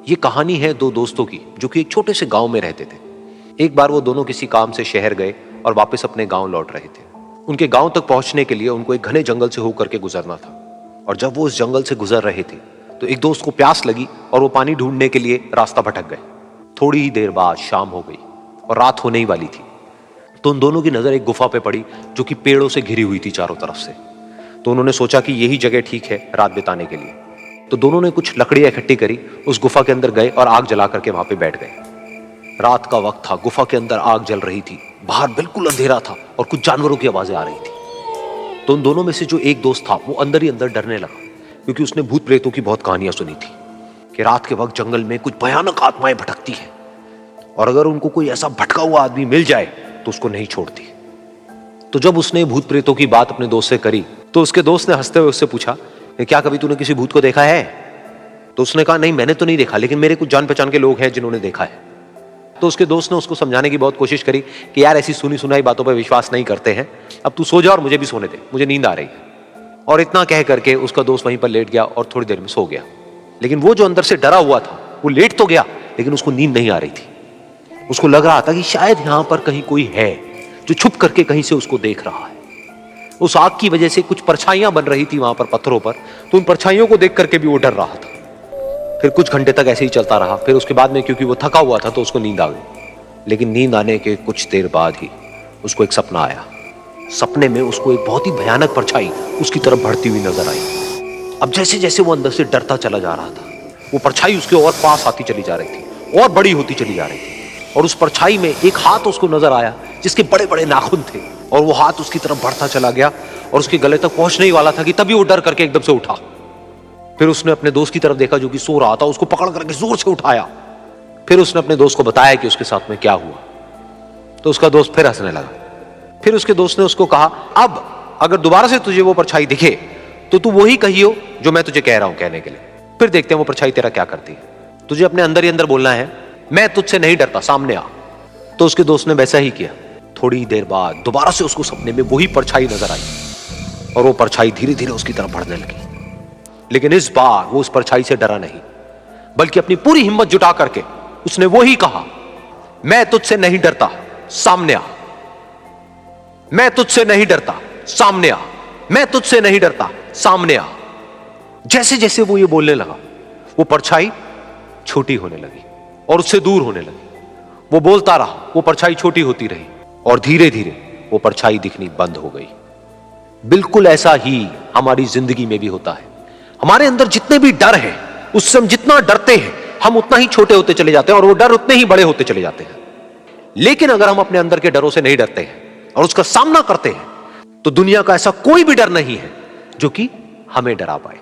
ये कहानी है दो दोस्तों की जो कि एक छोटे से गांव में रहते थे। एक बार वो दोनों किसी काम से शहर गए और वापस अपने गांव लौट रहे थे। उनके गांव तक पहुंचने के लिए उनको एक घने जंगल से होकर के गुजरना था। और जब वो उस जंगल से गुजर रहे थे तो एक दोस्त को प्यास लगी और वो पानी ढूंढने के लिए रास्ता भटक गए। थोड़ी ही देर बाद शाम हो गई और रात होने ही वाली थी। तो उन दोनों की नजर एक गुफा पे पड़ी जो कि पेड़ों से घिरी हुई थी चारों तरफ से। तो उन्होंने सोचा कि यही जगह ठीक है रात बिताने के लिए। तो दोनों ने कुछ लकड़ियां इकट्ठी करी, उस गुफा के अंदर गए और आग जला करके वहां पे बैठ गए। रात का वक्त था, गुफा के अंदर आग जल रही थी, बाहर बिल्कुल अंधेरा था और कुछ जानवरों की आवाजें आ रही थी। तो उन दोनों में से जो एक दोस्त था वो अंदर ही अंदर डरने लगा, क्योंकि उसने भूत प्रेतों की बहुत कहानियां सुनी थी कि रात के वक्त जंगल में कुछ भयानक आत्माएं भटकती हैं और अगर उनको कोई ऐसा भटका हुआ आदमी मिल जाए तो उसको नहीं छोड़ती। तो जब उसने भूत प्रेतों की बात अपने दोस्त से करी तो उसके दोस्त ने हंसते हुए उससे पूछा, क्या कभी तूने किसी भूत को देखा है? तो उसने कहा, नहीं मैंने तो नहीं देखा, लेकिन मेरे कुछ जान पहचान के लोग हैं जिन्होंने देखा है। तो उसके दोस्त ने उसको समझाने की बहुत कोशिश करी कि यार ऐसी सुनी सुनाई बातों पर विश्वास नहीं करते हैं, अब तू सो जा और मुझे भी सोने दे, मुझे नींद आ रही है। और इतना कह करके उसका दोस्त वहीं पर लेट गया और थोड़ी देर में सो गया। लेकिन वो जो अंदर से डरा हुआ था वो लेट तो गया, लेकिन उसको नींद नहीं आ रही थी। उसको लग रहा था कि शायद यहां पर कहीं कोई है जो छुप करके कहीं से उसको देख रहा है। उस आग की वजह से कुछ परछाइयां बन रही थी वहां पर पत्थरों पर, तो उन परछाइयों को देख करके भी वो डर रहा था। फिर कुछ घंटे तक ऐसे ही चलता रहा। फिर उसके बाद में क्योंकि वो थका हुआ था तो उसको नींद आ गई। लेकिन नींद आने के कुछ देर बाद ही उसको एक सपना आया। सपने में उसको एक बहुत ही भयानक परछाई उसकी तरफ बढ़ती हुई नजर आई। अब जैसे जैसे वो अंदर से डरता चला जा रहा था, वो परछाई उसके और पास आती चली जा रही थी और बड़ी होती चली जा रही थी। और उस परछाई में एक हाथ उसको नजर आया जिसके बड़े बड़े नाखून थे, और वो हाथ उसकी तरफ बढ़ता चला गया और उसके गले तक पहुंचने ही वाला था कि तभी वो डर करके एकदम से उठा। फिर उसने अपने दोस्त की तरफ देखा जो कि सो रहा था, उसको पकड़ करके जोर से उठाया। फिर उसने अपने दोस्त को बताया कि उसके साथ में क्या हुआ। तो उसका दोस्त फिर हंसने लगा। फिर उसके दोस्त ने उसको कहा, अब अगर दोबारा से तुझे वो परछाई दिखे तो तू वही कहियो जो मैं तुझे कह रहा हूं कहने के लिए, फिर देखते हैं वो परछाई तेरा क्या करती है। तुझे अपने अंदर ही अंदर बोलना है, मैं तुझसे नहीं डरता, सामने आ। तो उसके दोस्त ने वैसा ही किया। थोड़ी देर बाद दोबारा से उसको सपने में वही परछाई नजर आई और वो परछाई धीरे धीरे उसकी तरफ बढ़ने लगी। लेकिन इस बार वो उस परछाई से डरा नहीं, बल्कि अपनी पूरी हिम्मत जुटा करके उसने वही कहा, मैं तुझसे नहीं डरता, सामने आ। मैं तुझसे नहीं डरता, सामने आ। मैं तुझसे नहीं डरता, सामने आ। जैसे जैसे वो ये बोलने लगा वो परछाई छोटी होने लगी और उससे दूर होने लगी। वो बोलता रहा, वो परछाई छोटी होती रही और धीरे धीरे वो परछाई दिखनी बंद हो गई। बिल्कुल ऐसा ही हमारी जिंदगी में भी होता है। हमारे अंदर जितने भी डर हैं, उससे हम जितना डरते हैं हम उतना ही छोटे होते चले जाते हैं और वो डर उतने ही बड़े होते चले जाते हैं। लेकिन अगर हम अपने अंदर के डरों से नहीं डरते हैं और उसका सामना करते हैं तो दुनिया का ऐसा कोई भी डर नहीं है जो कि हमें डरा पाए।